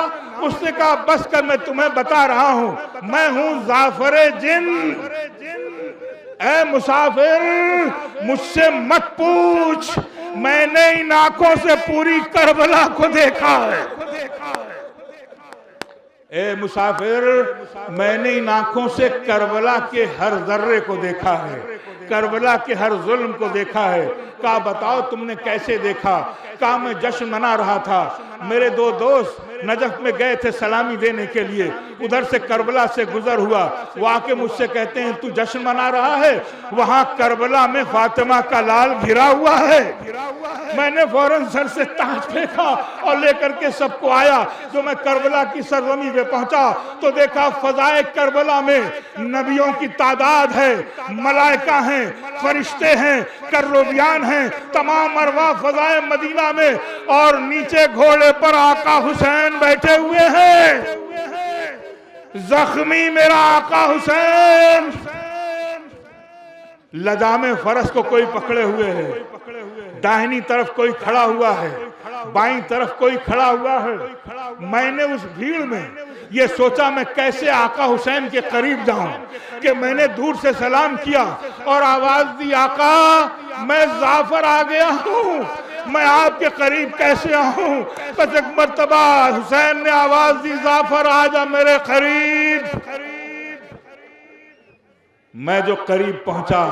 उसने कहा बस कर, मैं तुम्हें बता रहा हूं, मैं हूं जाफर जिन। ए मुसाफिर, मुझसे मत पूछ, मैंने इन आंखों से पूरी करबला को देखा है। ए मुसाफिर, मैंने इन आंखों से करबला के हर जर्रे को देखा है, करबला के हर जुल्म को देखा है। कहा बताओ तुमने कैसे देखा? कहा मैं जश्न मना रहा था, मेरे दो दोस्त नजफ में गए थे सलामी देने के लिए, उधर से करबला से गुजर हुआ, वो आके मुझसे कहते हैं तू जश्न मना रहा है, वहां करबला में फातिमा का लाल घिरा हुआ है। मैंने फौरन सर से ताज फेंका और लेकर के सबको आया। जो मैं करबला की सरजमी पे पहुंचा तो देखा फजाए करबला में नबियों की तादाद है, मलाइका हैं, फरिश्ते हैं, कर्रोबियान हैं, तमाम अरवा फजाए मदीना में, और नीचे घोड़े पर आका हुसैन बैठे हुए हैं। जख्मी मेरा आका हुसैन, लजामे फरस को कोई पकड़े हुए है, दाहिनी तरफ कोई खड़ा हुआ है, बाईं तरफ कोई खड़ा हुआ है। मैंने उस भीड़ में ये सोचा मैं कैसे आका हुसैन के करीब जाऊं, कि मैंने दूर से सलाम किया और आवाज दी, आका मैं जाफर आ गया हूं, मैं आपके करीब कैसे आऊं? बस एक मर्तबा हुसैन ने आवाज दी, जाफर आजा मेरे करीब। मैं जो करीब पहुंचा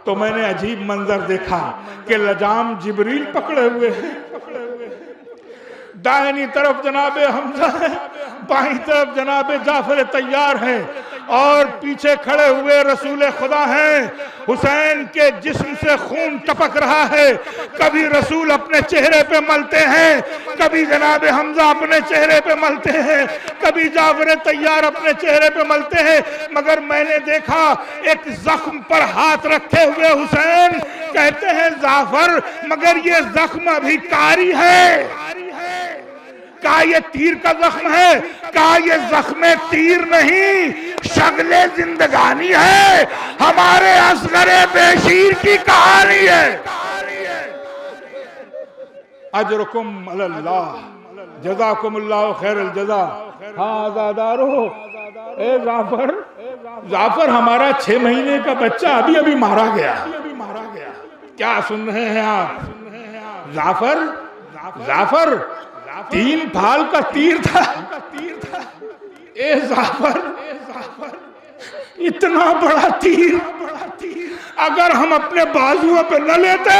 तो मैंने अजीब मंजर देखा कि लजाम जिब्रील पकड़े हुए हैं। दाहिनी तरफ जनाबे हमजा है, बाईं तरफ जनाबे जाफर तैयार हैं, और पीछे खड़े हुए रसूल खुदा हैं। हुसैन के जिस्म से खून टपक रहा है। कभी रसूल अपने चेहरे पे मलते हैं, कभी जनाबे हमजा अपने चेहरे पे मलते हैं, कभी जाफर तैयार अपने चेहरे पे मलते हैं। मगर मैंने देखा एक जख्म पर हाथ रखे हुए हुसैन कहते हैं, जाफर मगर ये जख्म अभी कारी है। का ये तीर का जख्म है? का ये जख्म तीर नहीं, शगले जिंदगानी है, हमारे असगरे बेशीर की कहानी है। अजरुकुम अल्लाह, जज़ाकुमुल्लाहु खैरुल जज़ा। हाँ आज़ादारो, ए जाफर, जाफर हमारा 6 महीने का बच्चा अभी अभी मारा गया। क्या सुन रहे हैं आप? जाफर, जाफर 3 फाल का तीर था। ए जाफर, इतना बड़ा तीर अगर हम अपने बाजुओं पे न लेते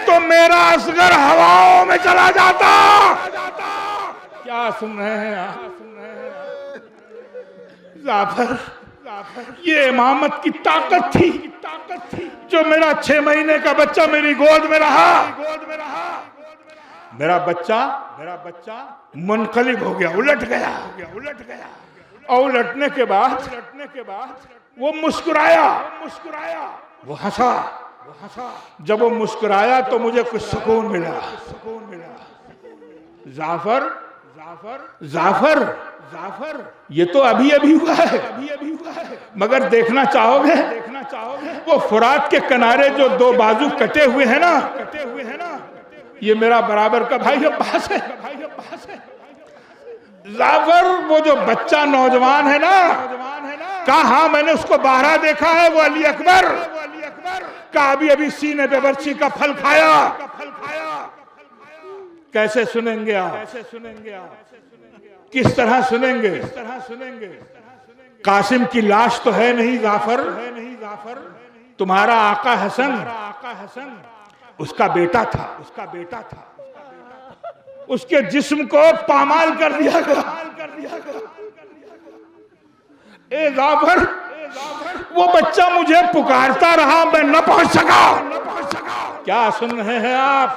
तो मेरा असगर हवाओं में चला जाता। क्या सुन रहे हैं आप? जाफर, ये इमामत की ताकत थी जो मेरा 6 महीने का बच्चा मेरी गोद में रहा। मेरा बच्चा मुनकलिब हो गया, उलट गया। और उलटने के बाद वो मुस्कुराया, वो हंसा। जब वो मुस्कुराया तो मुझे कुछ सुकून मिला। जाफर, ये तो अभी अभी हुआ है, मगर देखना चाहोगे वो फुरात के किनारे जो 2 बाजू कटे हुए हैं ना, ये मेरा बराबर का भाई अब्बास है। जाफर वो जो बच्चा नौजवान है ना, कहा हाँ मैंने उसको बाहर देखा है, वो अली अकबर का अभी अभी सीने पे बर्छी का फल खाया। कैसे सुनेंगे आप? किस तरह सुनेंगे? कासिम की लाश तो है नहीं जाफर, तुम्हारा आका हसन उसका बेटा था, उसके जिस्म को पामाल कर दिया गया। ए जाफर, वो बच्चा मुझे पुकारता रहा, मैं न पहुंच सका। क्या सुन रहे हैं आप?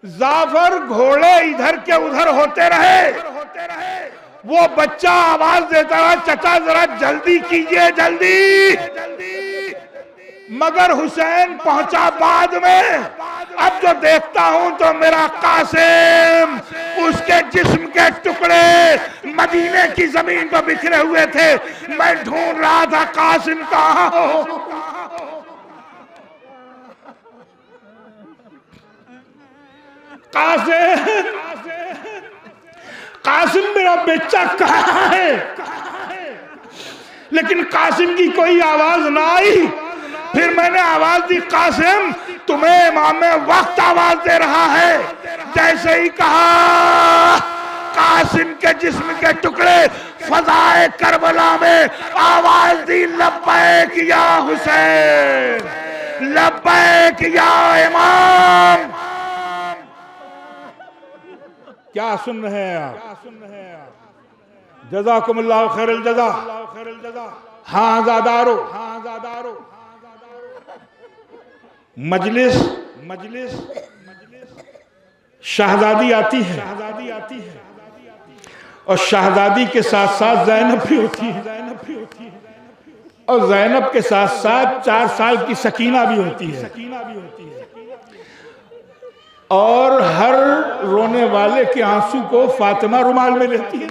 जाफर घोड़े इधर के उधर होते रहे, वो बच्चा आवाज देता रहा, चचा जरा जल्दी कीजिए, जल्दी। मगर हुसैन पहुंचा बाद में। अब जो देखता हूं तो मेरा कासिम, उसके जिस्म के टुकड़े मदीने की जमीन पर बिखरे हुए थे। मैं ढूंढ रहा था कासिम कहां हो। कासिम मेरा बच्चा कहां है? लेकिन कासिम की कोई आवाज ना आई। फिर मैंने आवाज दी, कासिम तुम्हें इमाम वक्त आवाज दे रहा है। जैसे ही कहा, कासिम के जिस्म के टुकड़े फजाए करबला में आवाज दी, लब्बैक या हुसैन, लब्बैक या इमाम। क्या सुन रहे हैं आप? जज़ाकुमुल्लाह खैरुल जज़ा। हाँ ज़ादारो, मजलिस शहजादी आती है, और शहजादी के साथ साथ ज़ैनब भी होती है, और ज़ैनब के साथ साथ 4 साल की सकीना भी होती है। और हर रोने वाले के आंसू को फातिमा रुमाल में लेती है।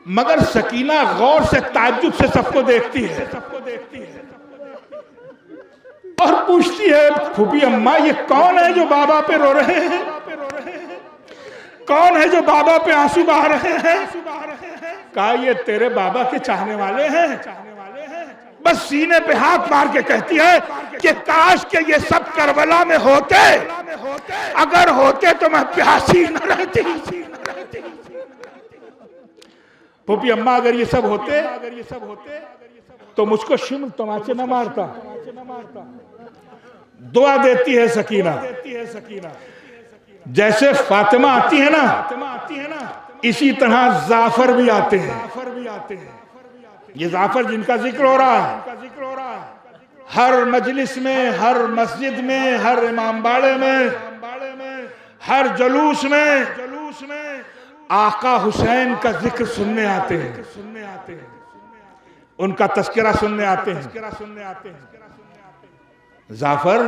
मगर सकीना गौर से ताज्जुब से सबको देखती है और पूछती है, फूफी अम्मा ये कौन है जो बाबा पे रो रहे हैं? कौन है जो बाबा पे आंसू बहा रहे हैं? कहा ये तेरे बाबा के चाहने वाले हैं। बस सीने पे हाथ मार के कहती है कि काश के ये सब करबला में होते, अगर होते तो मैं प्यासी न रहती। फूफी अम्मा अगर ये सब होते तो मुझको शिम तमाचे न मारता। दुआ देती है सकीना। जैसे फातिमा आती है ना, इसी तरह जाफर भी आते हैं। ये जाफर जिनका जिक्र हो रहा है, हर मजलिस में, हर मस्जिद में, हर इमामबाड़े में, हर जुलूस में आका हुसैन का जिक्र सुनने आते हैं, उनका तस्करा सुनने आते हैं। जाफर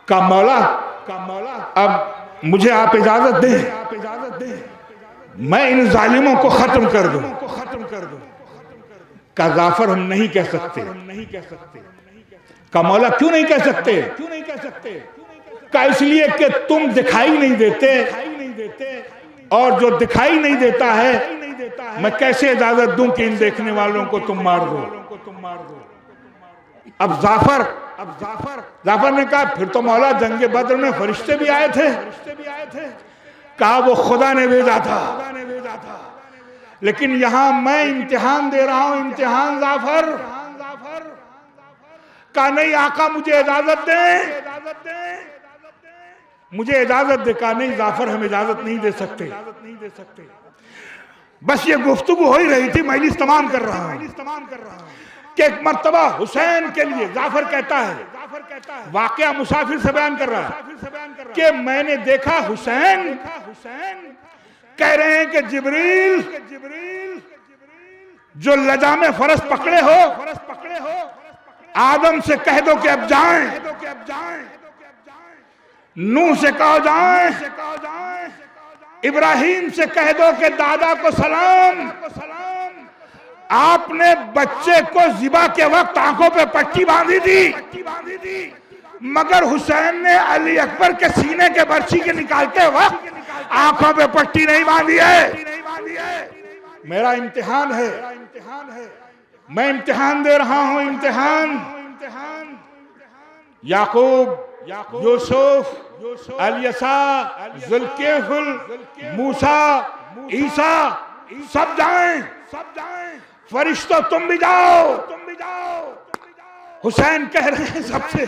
का मौला, अब मुझे आप इजाजत दें, मैं इन जालिमों को खत्म कर दूं। का जाफर हम नहीं कह सकते। का मौला क्यों नहीं कह सकते? का इसलिए कि तुम दिखाई नहीं देते, और जो दिखाई नहीं देता है मैं कैसे इजाजत दूं कि इन देखने वालों को तुम मार दो। अब जाफर ने कहा फिर तो मौला जंगे बद्र में फरिश्ते भी आए थे। कहा वो खुदा ने भेजा था, लेकिन यहां मैं इम्तिहान दे रहा हूं, इम्तिहान जाफर का नहीं। आका मुझे इजाजत दे, मुझे इजाजत दे। कहा नहीं जाफर हम इजाजत नहीं दे सकते। बस ये गुफ्तगू हो ही रही थी, मजलिस तमाम कर रहा हूं कि एक मर्तबा हुसैन के लिए जाफर कहता है, वाकया मुसाफिर से बयान कर रहा है कि मैंने देखा हुसैन कह रहे हैं कि जिब्रील जो लजाम फरस पकड़े हो, आदम से कह दो कि अब जाएं, नूह से कहो जाएं, इब्राहिम से कह दो कि दादा को सलाम। आपने बच्चे को जिबा के वक्त आंखों पे पट्टी बांधी थी, मगर हुसैन ने अली अकबर के सीने के बर्छी के निकालते वक्त आंखों पे पट्टी नहीं बांधी है। मेरा इम्तिहान है, मैं इम्तिहान दे रहा हूं। इम्तिहान याकूब, यूसुफ, अलियसा, जुल्किफुल, मूसा, ईसा, सब जाएं, फरिश्तों तुम भी जाओ। हुसैन कह रहे हैं सबसे।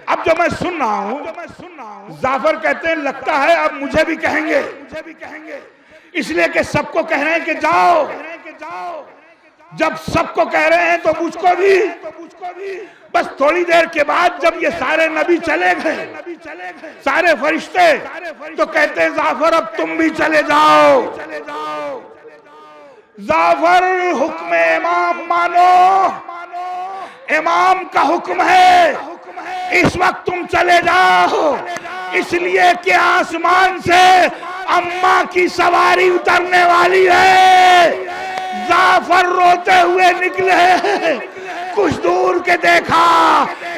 अब जो मैं सुन रहा हूं, जाफर कहते हैं लगता है अब मुझे भी कहेंगे, इसलिए कि सबको कह रहे हैं कि जाओ। जब सबको कह रहे हैं तो मुझको भी। बस थोड़ी देर के बाद जब ये सारे नबी चले गए, सारे फरिश्ते, तो कहते हैं जाफर अब तुम भी चले जाओ। जाफर हुक्म इमाम मानो, इमाम का हुक्म है, इस वक्त तुम चले जाओ। इसलिए कि आसमान से अम्मा की सवारी उतरने वाली है। जाफर रोते हुए निकले, कुछ दूर के देखा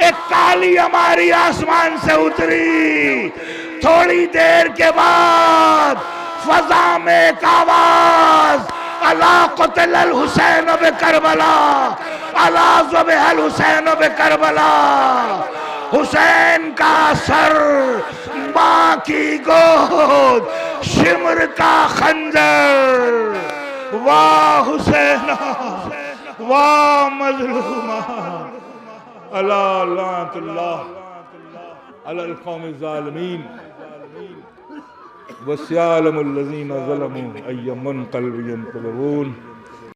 एक काली हमारी आसमान से उतरी। थोड़ी देर के बाद फजा में एक आवाज, अला क़ुतिल अल हुसैन बे करबला, अला ज़ुबिह अल हुसैन बे करबला। हुसैन का सर, माँ की गोद, शिमर का खंजर। वाह हुसैना, वाह मजलूमा, अला लानतुल्लाह अलल कौमिज़ ज़ालिमीन वस्यालमुल लज़ीना ज़लमू अय्युम मुनक़लिबिन यन्क़लिबून।